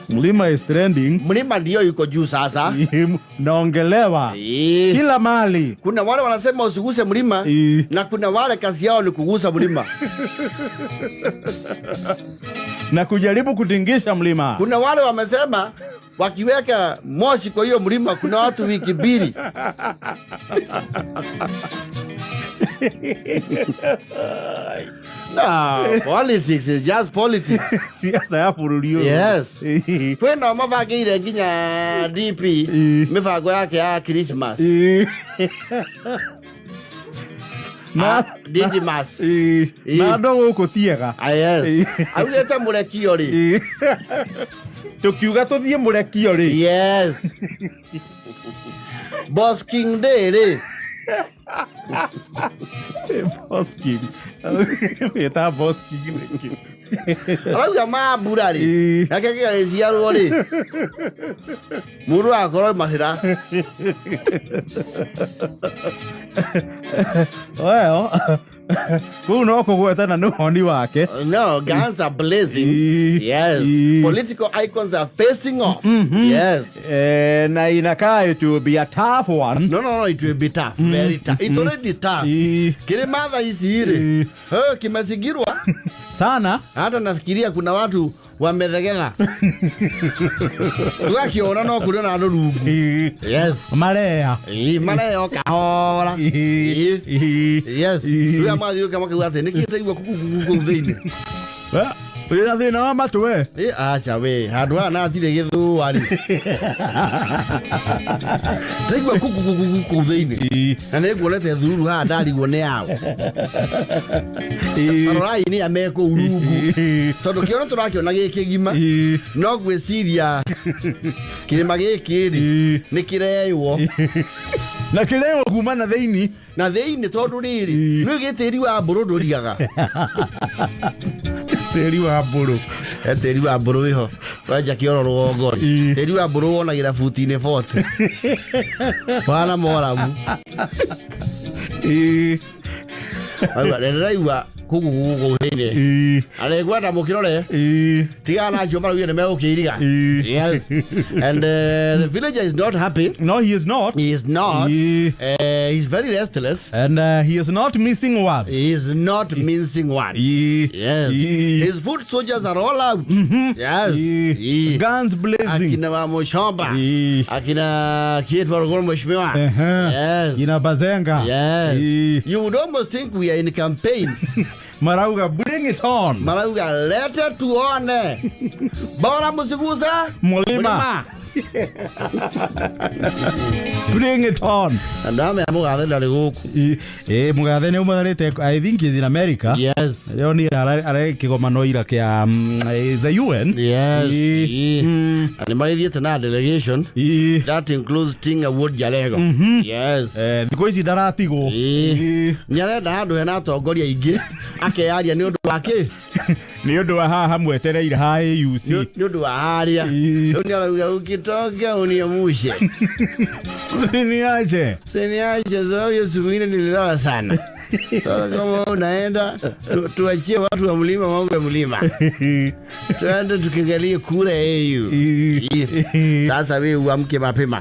Mlima is trending. Mlima ndio yuko juu sasa. Naongelewa kila mahali. Kuna wale wanasema usiguse mlima na kuna wale kazi yao ni kugusa mlima. Na kujaribu kutingisha mlima. Kuna wale wamesema wakiweka moshi kwa hiyo mlima kuna watu wiki mbili. No, politics is just politics. Siasa ya furulio. Yes. Kwenda mavagire nginya DP mifago yake ya Christmas. Na Didimas. Na ndo uko tiega. Yes. Auleta murekio ri. Tukiuga tuthie murekio ri. Yes. Boss King Day ri. Boss King. Eta Boss King. Arauga mabura ri. Akekea esiaru ri. Muru akoro masira. Well, who no kugwetana no honi wake. No, guns are blazing. Yes. Political icons are facing off. Yes. Na inakaa it will be a tough one. No, it will be tough. Very tough. It's already tough. Kilimadha isi hili. Kimesigirwa. Sana. Hata nafikiria kuna watu wamethegena. Tuakiona no kuriona andu rungu. Yes. Marea. Marea kahora. Yes. Tuya mathiro kama kwate nikitaigwa kuku thini. Wira thina wa matu we. Acha we, handu ana atire githu ari. Taigwa kuku thini. Na niguonete thururu ha ndarigwo ni yao. Arai ni ameko urungu. Tondu kiona turakiona gikigima. No gwiciria kirima giki ri ni kireywo. Na kireywo kuma na thiini. Na thiini tondu riri ni gitiri wa mburu ndurigaga. Teri wa mburu. Teri wa mburu iho. Wanja kioro rwongo. Teri wa mburu wonagira futi ni 40. Bana moramu. Aiwa ndiraiwa kuku thini. Alegwenda mukirore. Tigana acio marauga ni megukiriga. Yes. And the villager is not happy. No, he is not. He is not. He's very restless. And he is not missing words. He is not mincing words. Yes. His foot soldiers are all out. Yes. Guns blazing. Akina wa Mushomba. Akina Kietwa Rugolo Mheshimiwa. Yes. Akina Bazenga. Yes. You would almost think we are in campaigns. Marauga, bring it on. Marauga, lete tuone. Bora musigusa Mulima. Bring it on. Andame amugathe ndari guku. Mugathe ni umagarite, I think he's in America. Yes. Yo ni are kigomano ira kia the UN. Yes. And marithiete na delegation. That includes Tinga Wood Jalego. Yes. Thiko ici ndaratigwo. Ni arenda handu hena atongoria ingi akearia ni undu wake. Ni undu wa haha mwetereire ha AUC. Ni undu wa haria. Ni arauga ukitoka uniamushe. Siniache zo Yesu nililala sana. Sasa kama unaenda tuachie watu wa mlima mambo ya mlima. Tuende tukiangalie kura AU. Sasa wewe uamke mapema.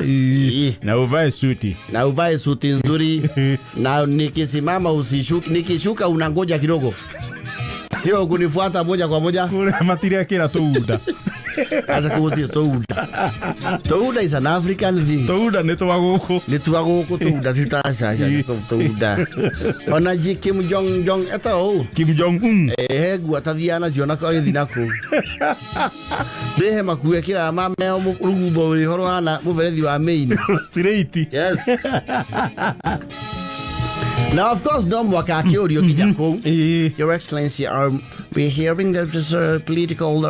Na uvae suti. Na uvae suti nzuri. Na nikisimama usishuke, nikishuka unangoja kidogo. Sio kunifuata moja kwa moja. Kule matiria kila tuuda. Asa kuvutia touda. Touda is an African thing. Touda ni tuwaguku. Ni tuwaguku touda sitasha touda. Onaji Kim Jong eto. Kim Jong Un. Guatadhiana ziona kwa thinaku. Dehe makuya kila mame o rugutho ri horo hana muverethi wa main. Straight. Yes. Now, of course, no mwaka akiurio kijako. Your Excellency, we're hearing that there's a political,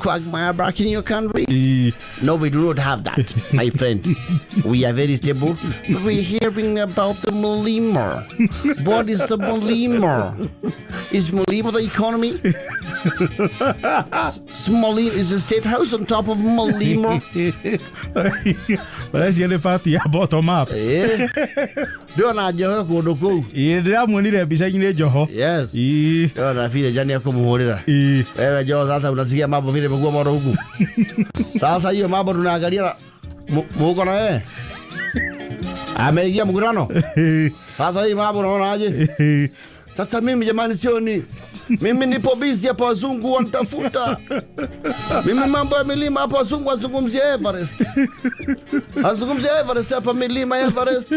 quagmire back in your country. No, we do not have that, my friend. We are very stable. But we're hearing about the Mulima. What is the Mulima? Is Mulima the economy? Mulima is a state house on top of Mulima. Parece ele party ya bottom up. Ndio na Joho kundu kou. Ndio muonire mbica-inĩ Joho. Yes. Ndio na vile jani yako muhurira. Wewe Joho sasa unasikia mambo vile mkuu moro huku. Sasa hiyo mambo tunaangalia muko na yeye. Ameingia mkutano. Sasa hii mambo unaona aje? Sasa mimi jamani sioni. Mimi nipo busy hapa, wazungu wanitafuta. Mimi mambo ya milima hapa, wazungu wazungumzia Everest. Azungumzia Everest hapa, milima Everest.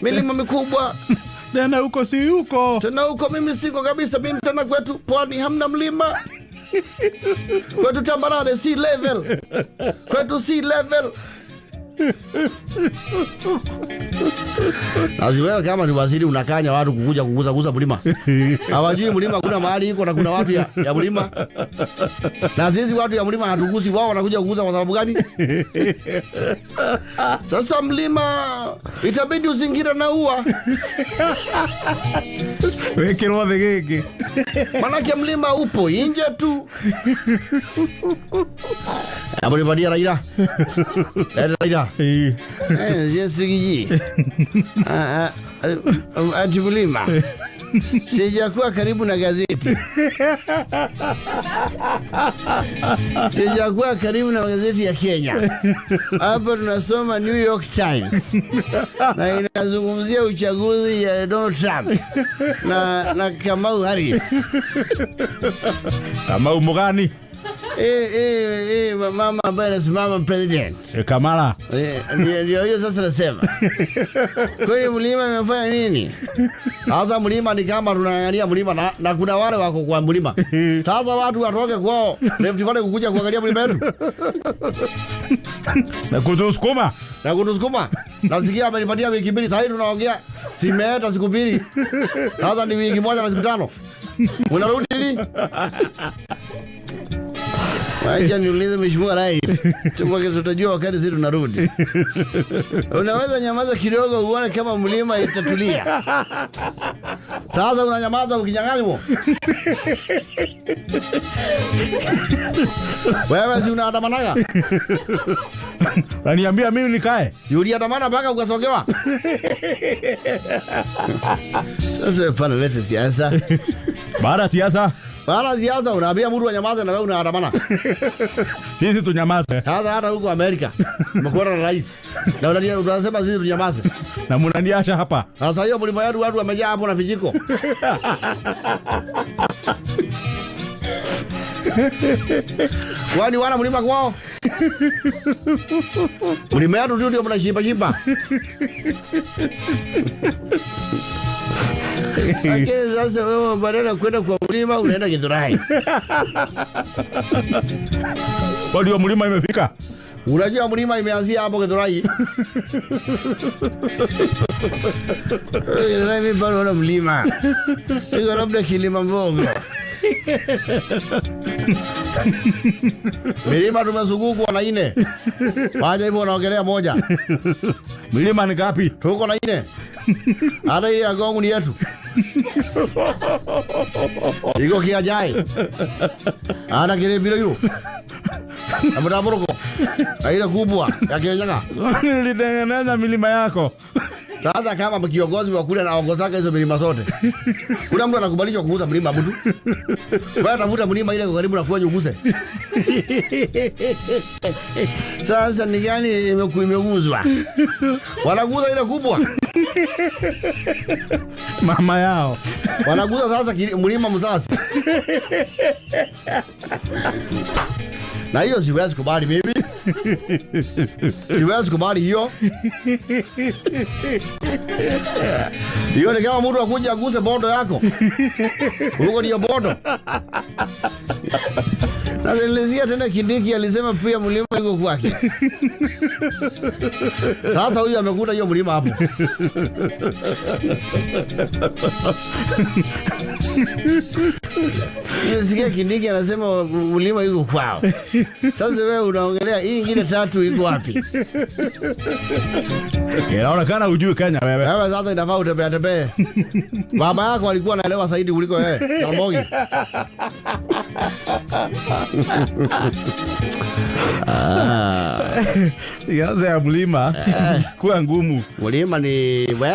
Milima mikubwa. Tena huko si huko. Tena huko mimi siko kabisa. Mimi tena kwetu pwani hamna mlima. Kwetu tambarare sea level. Kwetu sea level. Wewe kama ni waziri unakanya watu kukuja kuguza mlima. Hawajui mlima kuna mahali iko na kuna watu ya mlima. Na sisi watu ya mlima hatuguzi, wao wanakuja kuguza kwa sababu gani? Sasa mlima itabidi uzingira na ua. Wekerwa vegege. Manake mlima upo nje tu. Aburibadia Raila. Raila. Yes, Rigiji. Atibulima. Sijakuwa karibu na gazeti. Sijakuwa karibu na magazeti ya Kenya. Hapa tunasoma New York Times. Na inazungumzia uchaguzi ya Donald Trump. Na Kamau Harris. Kamau mgani? Mama ambaye anasimama president. Kamala. Ndio hiyo sasa nasema. Kwani mlima imefanya nini? Sasa mlima ni kama tunaangalia mlima na kuna wale wako kwa mlima. Sasa watu watoke kwao Rift Valley kukuja kuangalia mlima wetu. Na kutusukuma. Nasikia amenipatia wiki mbili, sasa hivi tunaongea simeeta siku mbili. Sasa ni wiki moja na siku 5. Unarudi lini? Acha niulize Mheshimiwa Rais. Tutajua wakati sisi tunarudi. Unaweza nyamaza kidogo uone kama mlima itatulia. Sasa unanyamaza ukinyang'anywa. Wewe si unaandamanaga? Unaniambia mimi nikae? Uliandamana mpaka ukasogewa. Sasa fanya lete siasa. Baada siasa unaambia mtu anyamaze na wewe unaandamana. Sisi tunyamaze. Sasa hata huko Amerika mkora na rais. Na unasema sisi tunyamaze. Na mnaniacha hapa. Sasa hiyo mlima yetu watu wamejaa hapo na vijiko. Kwani wana mlima kwao? Mlima yetu tu ndio mnashiba. Lakini sasa wewe badala kwenda kwa mlima unaenda Githurai. Ndio mlima imefika. Unajua mlima imeanzia hapo Githurai. Githurai mimi bado na mlima. Iko labda Kilimambogo. Milima tumezungukwa na 4. Waje hivyo unaongelea moja. Milima ni ngapi? Tuko na 4. Hata hii ya Gongo ni yetu. Iko Kiajai. Ana kile bilo hilo. Amutamuroko. Aina kubwa ya Kirinyaga. Nilitengeneza milima yako. Sasa kama kiongozi wa kule anaongozaka hizo milima zote. Kuna mtu anakubalishwa kuguza mlima mtu. Wewe tafuta mlima ile karibu na kwenye uguse. Sasa ni gani imeguzwa? Wanaguza ile kubwa. Mama yao. Wanaguza sasa mlima Msasi. Na hiyo siwezi kubali mimi. Siwezi kubali hiyo. Hiyo ni kama mtu akuja aguse bodo yako. Huko ndio bodo. Na nilisikia tena Kindiki alisema pia mlima iko kwake. Sasa huyu amekuta hiyo mlima hapo. Nilisikia Kindiki anasema mlima iko kwao. Sasa wewe unaongelea hii nyingine 3 iko wapi? Inaonekana hujui Kenya wewe. Wewe sasa inafaa utembee. Baba yako alikuwa anaelewa zaidi kuliko wewe. Karamogi. Yaanza ya mlima kuwa ngumu. Mlima ni we.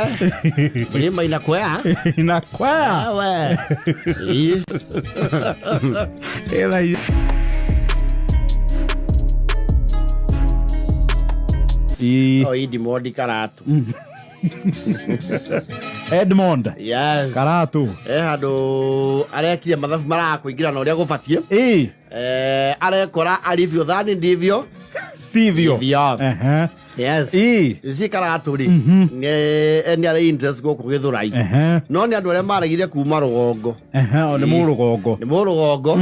Mlima inakwea. Inakwea. We. Ela Edmond Karatu. Edmond. Yes. Karatu. Handu arekia mathabu marakuingira na uria gubatie. Arekora alivyo dhani ndivyo sivyo. Yes. Isi Karatu ri ni ari interest go kugithurai. No ni andu aria maragire kuma rugongo. Ni mu rugongo. Ni mu rugongo.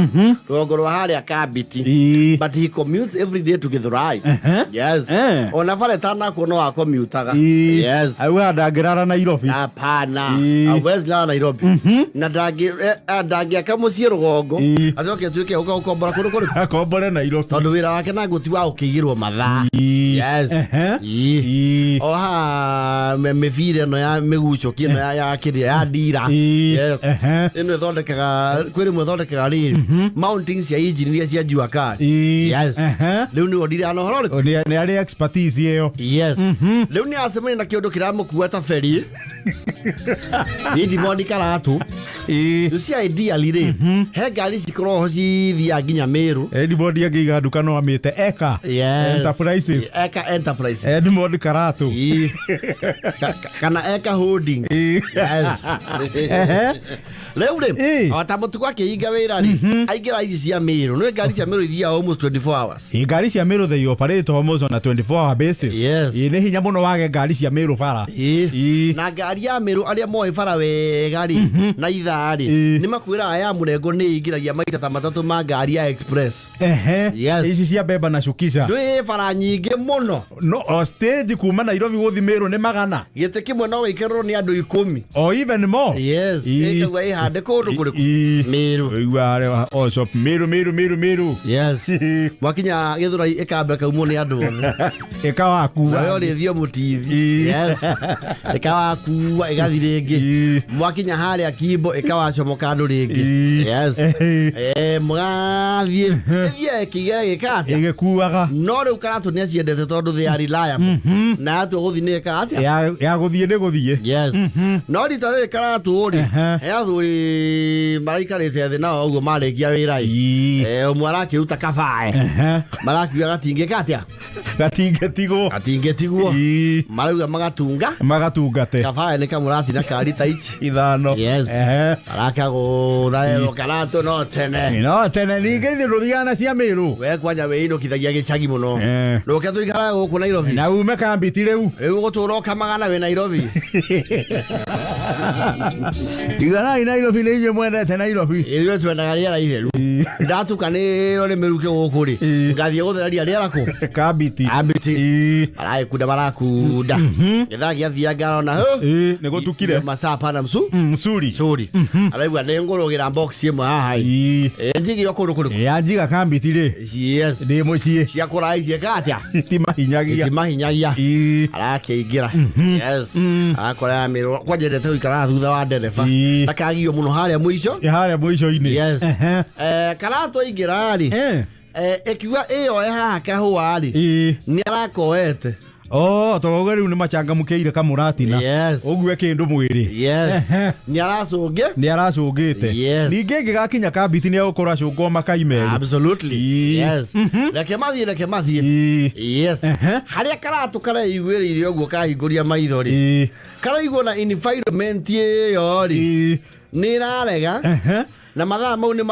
Rugongo rwa haria Kabiti. But he commutes every day to Githurai. Yes. Ona bare tana ko no akommutaga. Yes. Awe ndangirara Nairobi. Hapana. Awezi la Nairobi. Na ndagi akamucie rugongo. Acoke tuike ukombora kundu kuri. Akombore Nairobi. Tondu wira wake na guti wa ukigirwo mathaa. Yes. Oha mevire no ya megucho kino ya kiria ya dira. Yes. Ino thondekaga kwiri muthondekaga ri mountains ya engineer cia jua kari. Yes. Riu ni odira no horo ni ari expertise iyo. Yes. Riu ni asemeni na kiondo kiramukuwa ta feri. Edmond Karatu. Usi idea lire. He gari cikoro cithia nginya Meru. Edmond agiga duka no amite Eka Enterprises. Eka Enterprises. Edmond Karatu. Kana Eka Holding. Yes. Leure. Awatamutu kwake iga wira ri. Aigira ici cia Meru. No gari cia Meru ithia almost 24 hours. Gari cia Meru they operate almost on a 24-hour basis. Yes. Ni hinya muno wage gari cia Meru bara. Na gari ya Meru aria moe bara we gari na ithari ni makwira aya murengo ni igiragia maita ta matatu ma gari ya express. Yes. Ici cia beba na shukisha. Ndwe bara nyingi muno. No stage kuma Nairobi guthi Meru ni magana. Gite kimwe no ikerwo ni andu 10 or even more. Yes. Ekagwa ihande kundu kuriku Meru. Igwa o shop Meru. Yes. Mwakinya Githurai ikambe kaumo ni andu othe. Ekawaku. Nayo ri thio mutithi. Yes. Ekawaku igathi ringi. Mwakinya haria Kimbo ikawacomoka andu ringi. Yes. Mwathie kige gikati igekuaga no riu Karatu ni aciendete tondu they are reliable na atu guthi ni kati ya guthie ni guthie. Yes. No ritare Karatu ri athuri maraikarite thi nao uguo marikia wira umwe arakiruta kabae marakiuga gatingikatia gatingetigo marauga magatungate kabae ni kamurati na kari taichi ithano. Yes. Arakago thaero Karatu no tene ni ngeithio ruthiana cia Meru we kwanja we ino kithagia gicagi muno roke tu ikara guku Nairobi na ume Kabiti riu guturo kamagana we Nairobi igana Nairobi ni ime mwendete Nairobi ithuĩ twendaga rĩera itheru ndatukanĩrwo nĩ mĩrukĩ gũkũ rĩ ngathiĩ gũthereria rĩera kũ Kabiti marakunda gĩthaa gĩathia ngarona nĩ gũtukire macapa na Msuri araigua nĩ ngũrũgĩra box ĩmwe haha njigio kũndũ kũrĩkũ yanjiga Kabiti rĩ yes ndĩ mũciĩ cia kũraicie katĩa itimahinyagia arakĩingĩra yes arakora Meru kwanja ndete gũikara thutha wa ndereba ndakagio mũno harĩa mũico-inĩ. Yes. Karatu aingĩra rĩ ekiuga ĩyo haha kahũa rĩ nĩ arakoete togo riu ni machangamukeire kamuratina. Yes. Ogwe kindu mwiri. Yes. Ni aracungite. Yes. Ninge gigakinya Kabiti ni agukora cungo makaimeri. Absolutely. Yes. Leke mathie. Yes. Haria Karatu karaiguĩrĩire ũguo kahinguria maitho ri karaigwo na environment ĩyo ri ni irarega na mathaa mau ni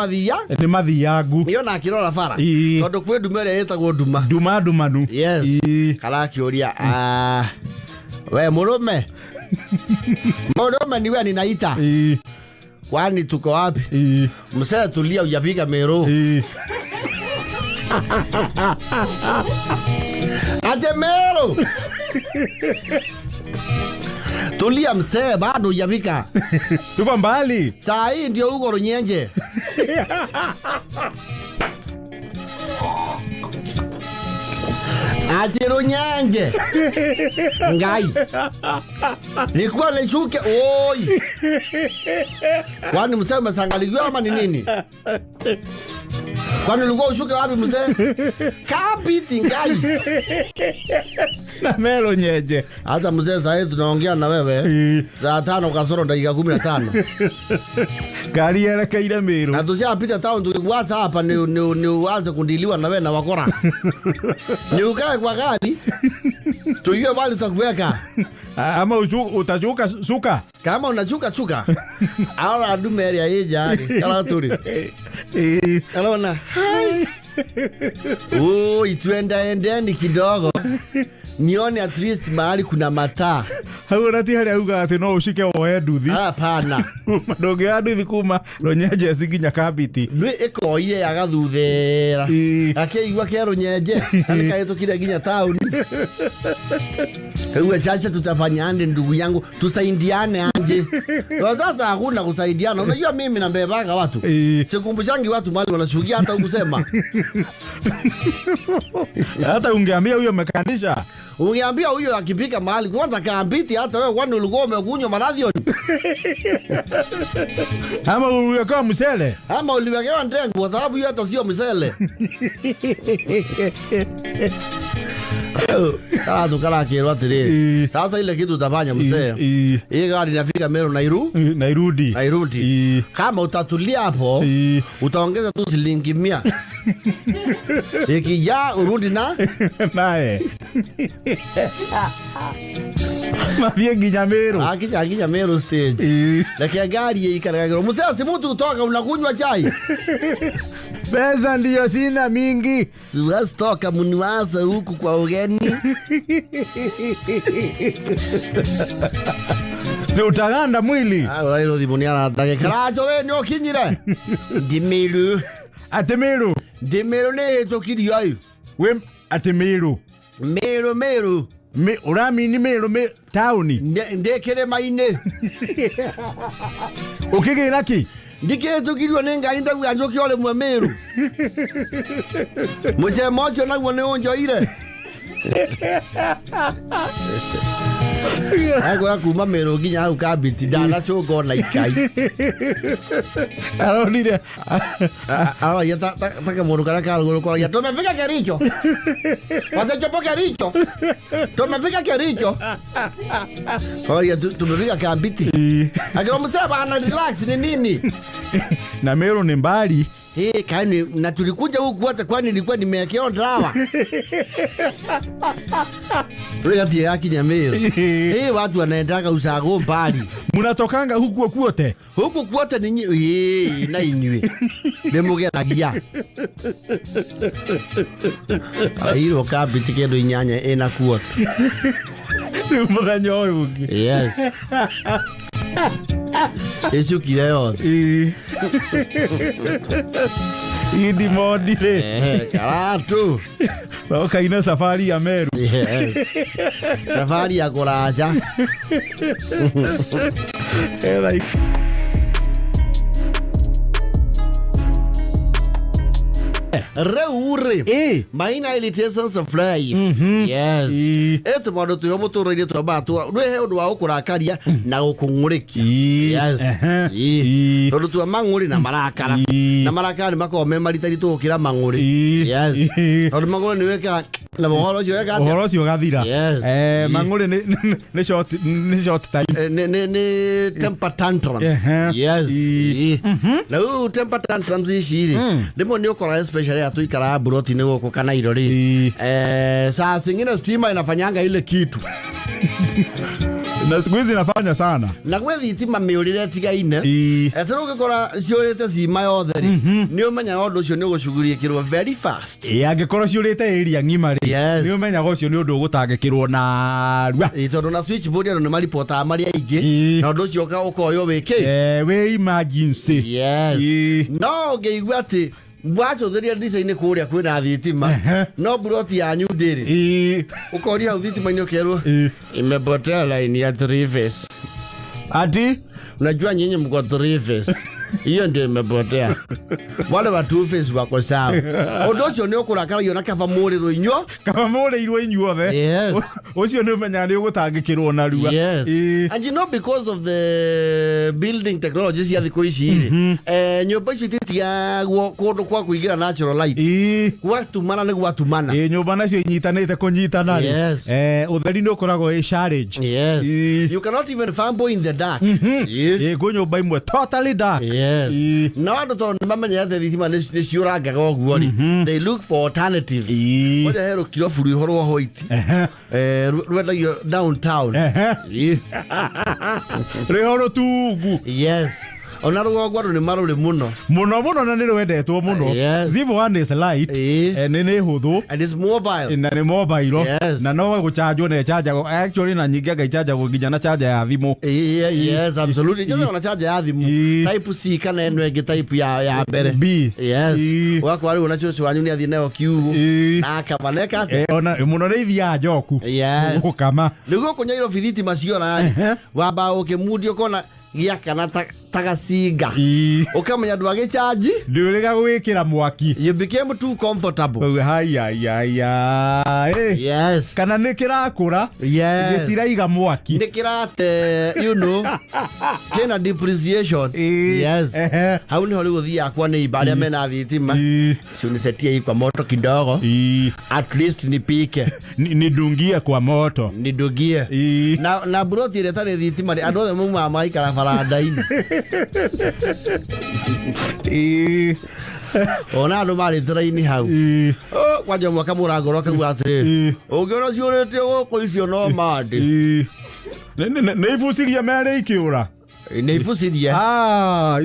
mathiangu iyo na kirora bara tondu kwi nduma ĩrĩa ĩtagwo ndumanu. Yes. Karakĩũria we murume ni wewe ninaita kwani tuko wapi? Msee tulia ujapiga Meru ate Meru tulia msee bado hujafika tuko mbali saa hii ndio huko Runyenje ati Runyenje ngai nikuwa lechuke oi kwani msee umesangaliwa ama ni nini? Kwani ulikuwa ushuke wapi mzee? Kabiti ngai. Na Mero nyeje. Hata mzee sasa tunaongea na wewe. Saa 5 kasoro dakika 15. Gari yerekeire Mero. Na tushapita town tukikuacha hapa ni uanze kundiliwa na wewe na wakora. Ni ukae kwa gari. Tuiwe bali tutakuweka. Ama utachuka suka. Kama unachuka chuka. Ahora dume ya yeja kala turi. Anaona. Hai. Ituendeni kidogo. Nione at least mahali kuna mataa. Hauna ti hali auga ati no ushike woe nduthi. Hapana. Madogo ya nduthi kuma Ronyeje siginya Kabiti. Nwe eko ile ya gathuthera. Akeigwa ke Ronyeje. Alika yetu kile ginya town. Wewe sasa tutafanya ande ndugu yangu tusaidiane anje. Sasa hakuna kusaidiana. Unajua mimi na mbebanga watu. Sikumbushangi watu mali wanashukia hata ukusema. Hata ungeambia huyo mekanisha. Ungeambia huyo akipika mahali kwanza Kabiti hata wewe kwani ulikuwa umekunywa maradhioni. Ama uliwekewa msele. Ama uliwekewa ndengu kwa sababu hiyo hata sio msele. Tukala kero atire. Sasa ile kitu utafanya mzee. Hii gari inafika Meru Nairudi. Kama utatulia hapo utaongeza tu shilingi 100. Ikija urudi nae. Mabie ginya Meru. Akija Meru stage. Lakini gari ikaraga. Mzee si mtu utoka unakunywa chai. Pesa ndiyo sina mingi. Siwezi toka muniwasa huku kwa ugeni. Si utaganda mwili. Urairo dhimuniana atake. Karajo we nyo kinyire. Dimiru. Atemiru. Dimiru ne heto kiri ayu. We atemiru. Meru. Urami ni Meru tauni. Ndekere maine. Ukige inaki. Ndikezo kiriwa nenga inda kuanjoki ole Meru. Muse mocho na wone onjo ile. Agora kuma Meru ginya au Kabiti dana choko na ikai. Alonire. Ya taka morukana karo kwa ya tumefika Kericho. Wase chopo Kericho. Tumefika Kericho. Ya tumefika Kabiti. Agora msema ana relax ni nini? Na Meru ni mbali. Kani na tulikuja huku hata kwani nilikuwa nimewekewa dawa. Rekati yake ya Meru. Watu wanaendanga usago mbali. Munatokanga huku kwote. Huku kwote ni na inywe. Demoge nagia. Airo Kabiti kendo inyanya ena kwote. Mudanyo uyu. Yes. Yesu kireyo. Idi modile. Karatu. Kaina safari ya Meru. Yes. Safari ya Koraja. Like Reure. Maina ilitesa safari. Yes. Eto modo tu yomo toro ile to ba tu. Nwe undu wa ukurakaria na gukunguriki. Yes. Tondu tu manguri na marakara. Na marakara makome maritari tu ukira manguri. Yes. Tondu manguri ni weka na mohoro cio weka. Mohoro cio gathira. Yes. Manguri ni short time. Ne temper tantrum. Yes. Na temper tantrums ici ndimo ni ukora especially atuikara buroti ni goko kana irori. Saa zingine stima inafanyanga ile kitu. Na siku hizi inafanya sana. Na kwethi itima miurire tigaine. Etero ukikora ciurite cima yothe ni umenya undu ucio ni ugucugurikirwo very fast. Angikora ciurite area ngima ri. Ni umenya ucio ni undu ugutangikirwo na rua. Tondu na switchboard ano ni maripota mari aingi. Na undu ucio ka ukoyo wiki. We emergency. Yes. No ngeigua ati Bwacho theria ndisa-ini kuria kwina thitima no buroti yanyu ndiri ukoria thitima ni okerwo imepotea line ya 3 phase ati unajua nyinyi mko 3 phase Hiyo ndio imepotea. Wale watu face wako sawa. Odocio ni okurakara yona kaba muriro inyo. Kaba muriro inyo the. Yes. Ocio ni umenya ni ugutangikirwo na rua. Yes. And you know, because of the building technologies ya thiko ici nyumba ici titia kundu kwa kuigira natural light. Gwatumana ni gwatumana. Nyumba nacio inyitanite kunyitana. Yes. Utheri ni ukoragwo i challenge. Yes. You cannot even fanboy in the dark. Go nyumba imwe totally dark. Yes. No andu to mamenya the thitima ni ciurangaga oguo ri. They look for alternatives. Moja hero kilo furu ihoro hoiti. Rwenda downtown. Rehoro tugu. Yes. Ona rugogwa ni maruri muno na ni rwendetwo muno. Zibo one is light ni huthu and it's mobile na ni mobile. Na no gucharge na charge actually na nyingi ga charge nginya na charge ya thimu. Yes, absolutely. Just na charge ya thimu type C kana eno ege type ya mbere B. Yes. Wako ari una chocho wanyu ni athi nayo kiugo na kamaneka ona muno ni ithia njoku. Yes. Ukama nigo kunyairo fithiti maciora wamba ukimudio kona giakana tagacinga ukamenya ndwage charge ndurega gwikira mwaki. You became too comfortable. Yes. Kana nikirakura gitiraiga mwaki nikirate kena depreciation. Yes. Hau ni hori guthia kwa ni ibada mena thitima si unisetie kwa moto kidogo at least nipike nidungie kwa moto nidungie na broti ile tani thitima andu othe muma maikara faranda-ini. Ona andu mari tiraini hau kwanja mwaka murangoro kagu atiri ungiona ciurite guku icio no mandi ne ifuciria mere ikiura ne ifucirie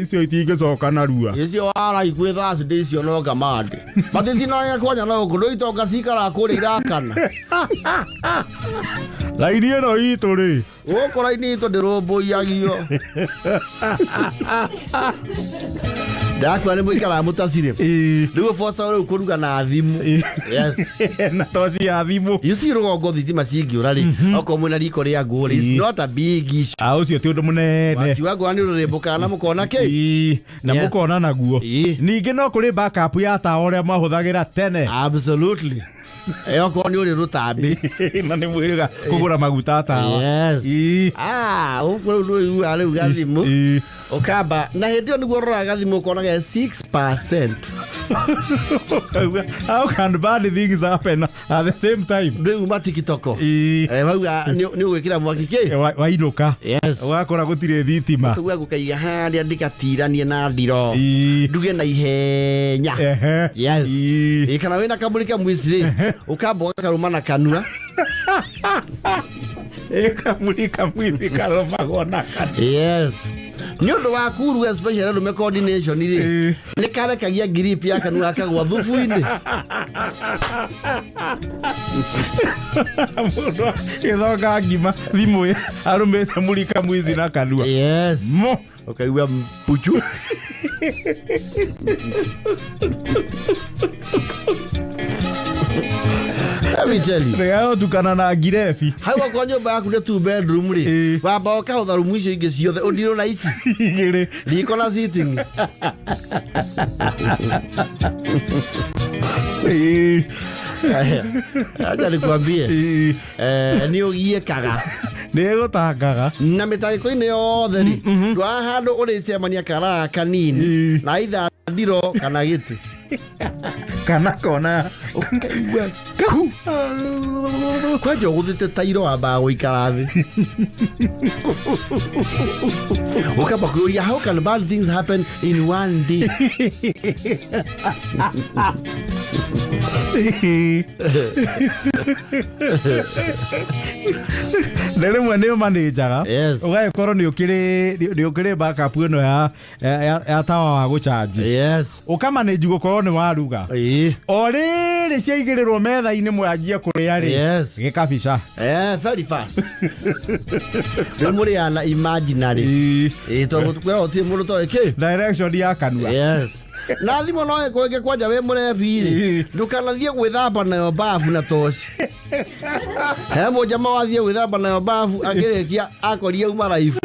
icio itingicoka na rua icio ara ikwe Thursday icio no gamandi matithina ya kwanja no kundu itoka cikara kuri irakana laini eno itu ri guku laini itu ndirumbuiagio dakwa ni mwikara mutasire rigo fosa uri kuruga na thimu. Yes. Na tosi ya thimu you see rugongo thitima cingiura ri oko mwina riko ria nguri is not a big issue. Ucio ti undu munene kiwago ni rurimbuka na mukona ki na mukona naguo ningi no kuri backup ya ta oria mahuthagira tene. Absolutely. Oko ni uri rutambi na ni mwiriga kugura maguta tawa. Yes. Ukuru ari ugathimu ukamba na hendio niguo roraga thimu konaga 6%. How can bad things happen at the same time? Ndio matikitoko wauga ni ugwikira mwaki ki wainuka. Yes. Wakora gutire thitima kuga gukaiga haria ndikatiranie na ndiro nduge na ihenya. Yes. Kana wina kamulika mwisiri ukamba karumana kanua kamulika mwisiri karoma gona kanua. Yes. Nyondo wa kuru especially rume coordination ri ni kare kagia grip ya kanua akagwa thufu-ini muno ithoga ngima thimu arumete mulika mwizi na kanua. Yes. Ukaigua mpuchu let me tell you. Reo tukana na girefi. Hawa kwa nyumba yaku ni 2 bedroom ri. Baba ukahutha rumu icio ingi ciothe undiro na ici. Igiri. Riko na sitting. Acha nikwambie. Ni ugiekaga. Nigutangaga. Na mitagiko-ini yothe ri. Ndwa handu uricemania kara kanini. Na itha ndiro kana giti. Kana kona ukaigua ku kwanja guthite tairo amba guikara thi ukamba kuria how can bad things happen in one day. Nere mwene manager ugaikoro ni ukiri backup ino ya tawa wa gucharge. Yes. Ukamanage gukorwo ni waruga oriri ciaigirirwo metha-ini mwanjie kuria ri gikabica very fast ni muri ana imaginary to gutukwira uti mundu to iki direction ya kanua. Yes. Na thimo no ekwege kwanja we murebi ri ndukanathie gwithamba nayo bafu na toshi he mo jama wathie gwithamba nayo bafu akirikia akoria uma life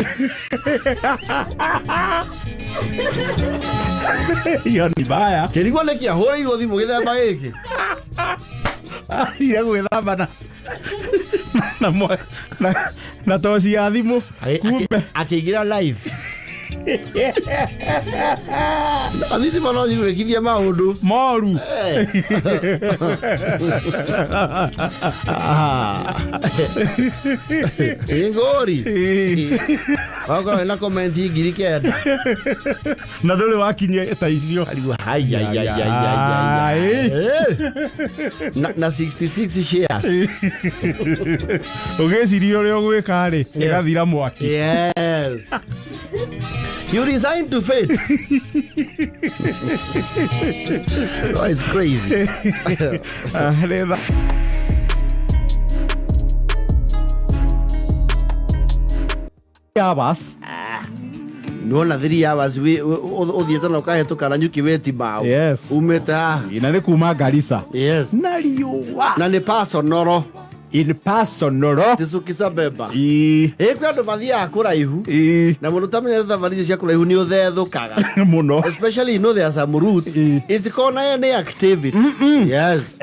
Hiyo ni baya. Kilikuwa lekia hora ilo thimu githemba giki. Ira gwithamba na toci ya thimu. Akigira live. Athiti mano gwikithia maundu moru. Ingori. Wako na comment ngiri kenda. Na ndole wakinyia ta icio. Hai. Na 66 shares. Ugeciria uri ogwika ri igathira mwaki. Yes. You resigned to fate. Oh, it's crazy. Hours. Nuona 3 hours we othiete na ukahetuka na nyuki weti bao. Yes. Umeta. Ina ni kuma Garissa. Yes. Na riua. Na ni personal. In personal. Tisukisa beba. Kwa ndo mathia akura ihu. Na muno tamenya thavari cia kura ihu ni uthethukaga. Muno. Especially you know there are some routes. It's called any activity. Yes.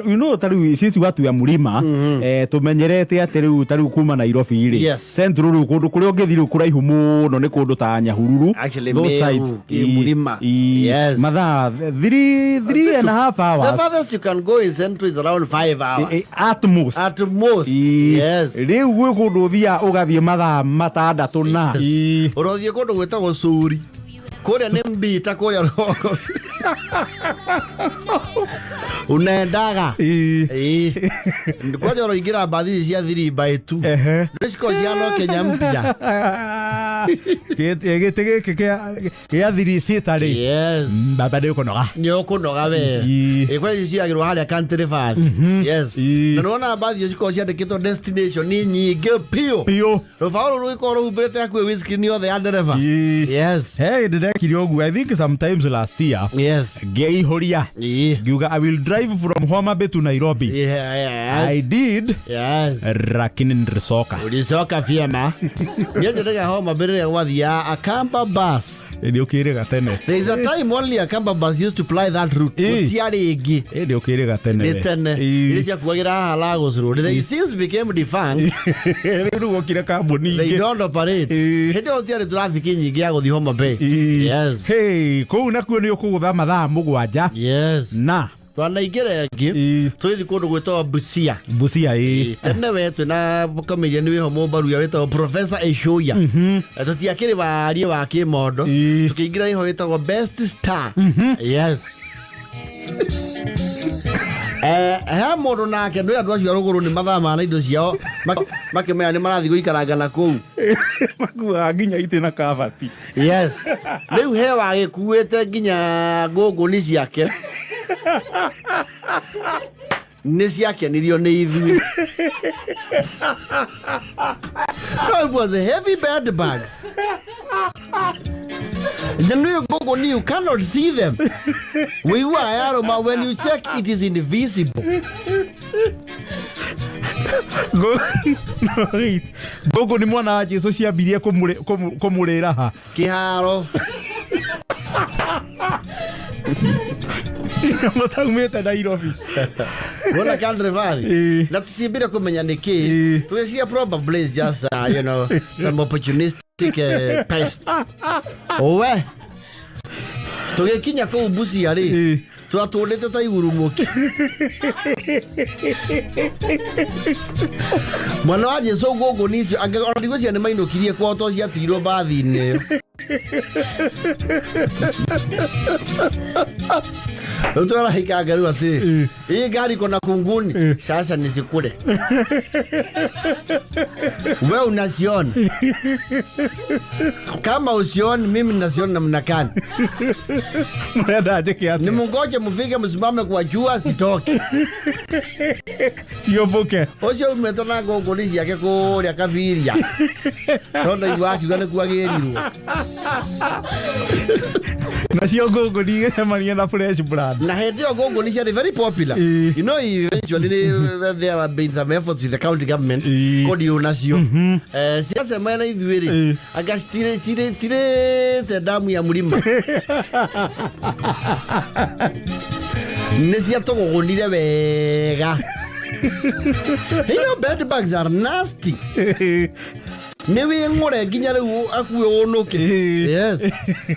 You know sisi watu ya mlima tumenyerete atiriu tariu kuma Nairobi ri. Yes. Central kundu kuria ungithiru kuraihu muno ni kundu ta Nyahururu. Actually mlima. Yes. Mathaa 3.5 hours. The farthest you can go in Central is around 5 hours. At most. At most. Yes. Riu gwe kundu thia ugathie mathaa 6 na. Urothie kundu gwetagwo Suri. Kuria ni mbita kuria roko. Unaendaga. Kwaja roingira bathi cia 3/2. Risiko ciano Kenya mpya. Gete kia thiri citari. Yes. Baba de kunoga. Nyo kunoga we. Kwa cia agirwo haria country fast. Yes. Na nona bathi cia cia ndikitwo destination ni nyingi pio. No faulu ruiko ruhubirete akwe whisky ni othe andereva. Yes. Hey, ndekire ogu. I think sometimes last year. Yes. Gei horia. Giuga I will drive from Homa Bay to Nairobi. Yes. I did. Yes. Lakini nilisoka. Ulisoka vyema. Niaje ndega Homa Bay wathia a Kamba bus. Ndio kirega tene. There is a time only a Kamba bus used to ply that route. Utiari igi. Ndio kirega tene. Tene. Ile cia kuagira Lagos Road. They since became defunct. Ndio gukira kambuni. They don't operate. Hede utiari traffic nyingi ya guthi Homa Bay. Yes. Hey, kou nakuo ni ukugutha mathaa 7. Yes. Na twana igere ngi twithi kundu gwitwa Busia tene wetu na komedia ni wiho mumbaru ya wetwa Professor Eshoya tutiakiri bari wa kimondo tukiingira iho wetwa Best Star. Yes. Ha mundu nake ndo andu acio ruguru ni mathama na indo ciao makemea ni marathi guikaranga na kou makua nginya ite na kabati. Yes. Riu he wagikuite nginya gogo ni ciake ni ciakenirio ni ithui. No, it was a heavy bed bags. Then you go, you cannot see them. We were aroma when you check it is invisible. Gogo ni mwana wa Jesu ciambirie kumurira ha kiharo. Mutaumete Nairobi. Wona country valley. Na tusimbire kumenya niki. Tuwesia probably just you know some opportunistic pests. Owe. Tugekinya ko Busia ri. Twatondete ta iguru muki. Mwana wa Jesu gogo nicio angeoragwo cia ni mainukirie kwa to cia tiro bathi-ini. Utwara hikaga ati hii gari kona kunguni sasa nisikule. Wewe unasiona kama usioni mimi nasiona namna gani? Mnaendaje kiasi? Ni mungoje mfike msimame kwa jua sitoke. Sio boke. Osho umetona gogo nisi yake kuria kabiria. Tonda iwaki gane kuagerirwo. Na sio gogo ni mania na fresh brand. Na hedio gogo ni very popular. You know, eventually there have been some efforts with the county government. Kodi unasio. Siasa maana hivi weri. Agastire te damu ya mlima. Nesia to gogonire wega. Hey, bed bugs are nasty. Newe ngore ginyare akuwe onoke. Yes.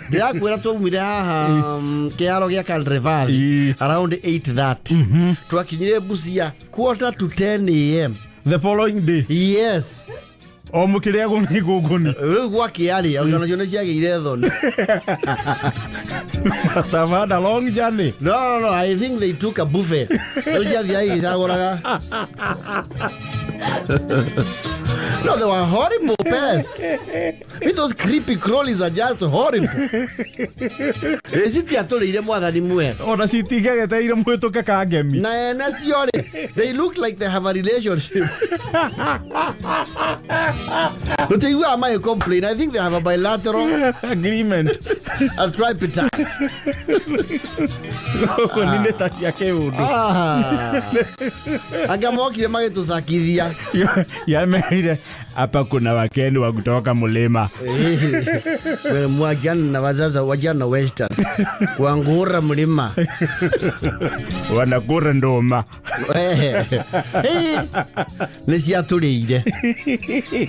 Dia kwera to mira kearo gya Calreval around 8:30. Twakinyire Busia 9:45 AM. The following day. Yes. Omukire guguni. Gwa kiari organization ciagire thoni. Must have had a long journey. No, I think they took a buffet. No, they were horrible pests. Those creepy crawlies are just horrible. They look like they have a relationship. But you are my complaint. I think they have a bilateral agreement. I'll try pita. Agamoki mageto sakiria. Ya merire hapa kuna wakeni wa kutoka mlima. Mwajana na wazaza wajana Western. Kuangura mlima. Wanakura ndoma. Lesia tuleide.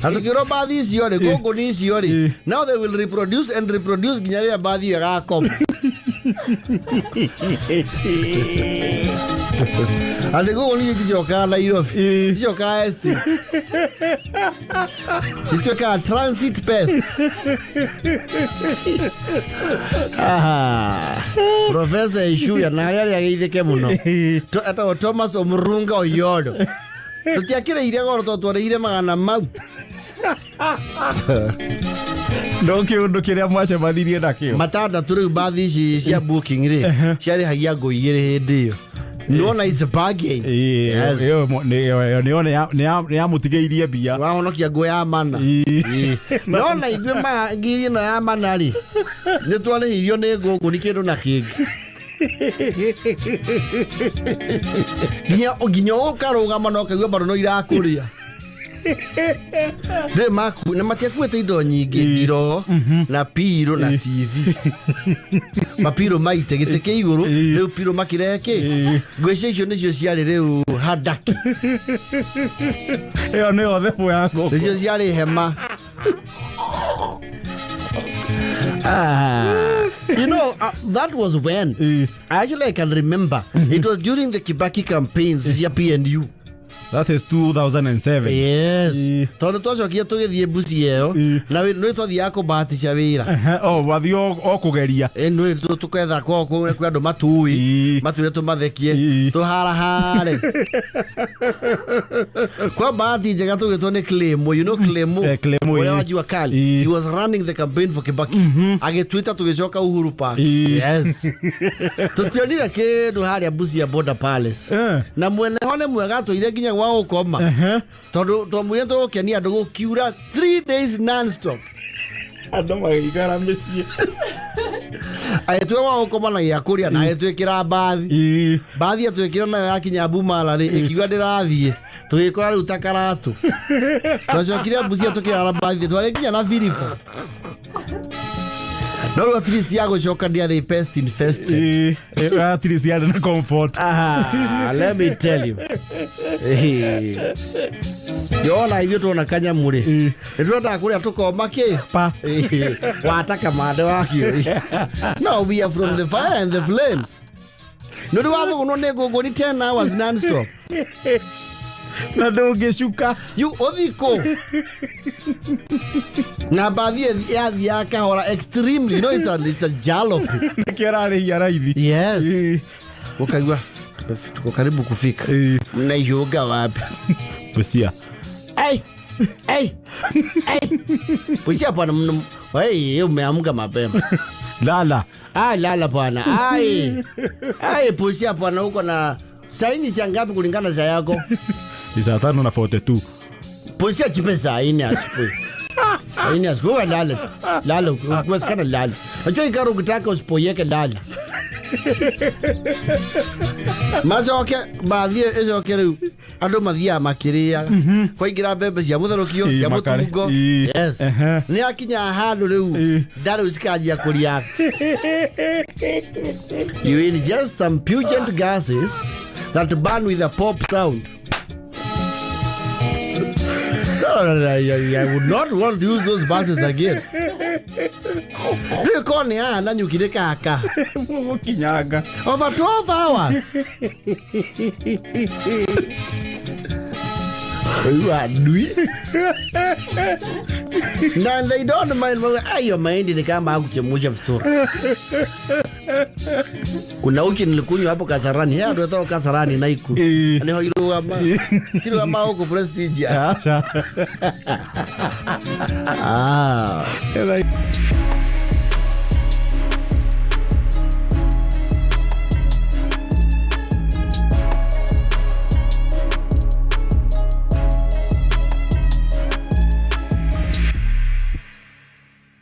Hatukiro baadhi siore gogo ni siore. Now they will reproduce and reproduce ginyare baadhi ya kom. Ate gogo ni kijoka la irof. Kijoka este. Kijoka transit pest. Professor Ishu ya nari agithike muno. Ata Thomas Omurunga oyodo. Tutiakire ire goro totware magana mau. Ndoke undukiria mwache madhirie nakio. Matada turi baadhi cia booking ri. Ciari hagia go igire hindi yo. No, it's a bargain. Yes. Ni amutigeirie bia. Wahonokia go ya mana. No, na itwe magiri no ya mana ri. Ni twale irio ne gogo ni kindu na kingi. Ginya ukarugama no kagwe baro no irakuria. De maku na matiakuete indo nyingi ngiro na piro na TV. Mapiro maite giteke iguru leo piro makireke. Gwecicio nicio ciari riu hadaki. Eo ne othe fo yako. Nicio ciari hema. You know, that was when I can remember. It was during the Kibaki campaigns, PNU. That is 2007. Yes. Tondo tozo kia tugithie Busia eo na no tothia ko bahatisha wira. Oh, wathio okugeria. No tuketha ko andu matui. Mature tumathekie. Tuharahare. Kwa bahati njega tugitwo ni Clemo, you know Clemo. Wale wajua kali. He was running the campaign for Kibaki. Agetwita tugicoka Uhuru Park. Yes. Tutionire kindu haria Busia Border Palace. Na mwene hone mwega tuire ginya wao koma. Todo mweto kenia dogo kiura 3 days non-stop. Adoma igara mesie. Aitwe wao koma na yakuria na aitwe kira bathi. Bathi atwekira na yakinya Bumala ri ikiwa ndirathie. Tugikora ru takaratu. Twacokire Busia tukira bathi tware kinya na Vilifa. No, at least yago choka ndiare pest infested. At least yada na comfort. Let me tell you. Yona hivyo tuona kanya mure. Tuota kuria tukoma ke. Pa. Wataka made wakio. No, we are from the fire and the flames. No, do wago no nego go ni 10 hours non-stop. Na doge shuka. You odiko. Na baadhi ya kahora extremely. You know, it's a jalop. Kerale ya raithi. Yes. Ukagwa. Tuko karibu kufika. Mnayoga wapi? Busia. Hey. Busia bwana hey, umeamka mapema. Lala. Lala bwana. Busia bwana uko na saini cha ngapi kulingana za yako? Ni saa 5:42. Busia chipesa ine asipo. Ines kwa lala kusikana lala. Acho ikaro kutaka usipoyeke lala. Mazoke baadhi ezo kero ando mathia makiria kwa ingira bebe cia mutharukio cia mutungo. Yes. Ni akinya handu riu ndari usikajia kuria. You ingest some pungent gases that burn with a pop sound. I would not want to use those buses again. Rekoni na nyukire kaka. Kinyaga. Over 12 hours. You are doing. Now they don't mind. Ayo mahindi ni kama hakuchemusha vizuri. Kuna uchi nilikunywa hapo Kasarani. Ya ndio toka Kasarani na iku. Ni hoiru ama. Tiro ama huko prestigious. Ah.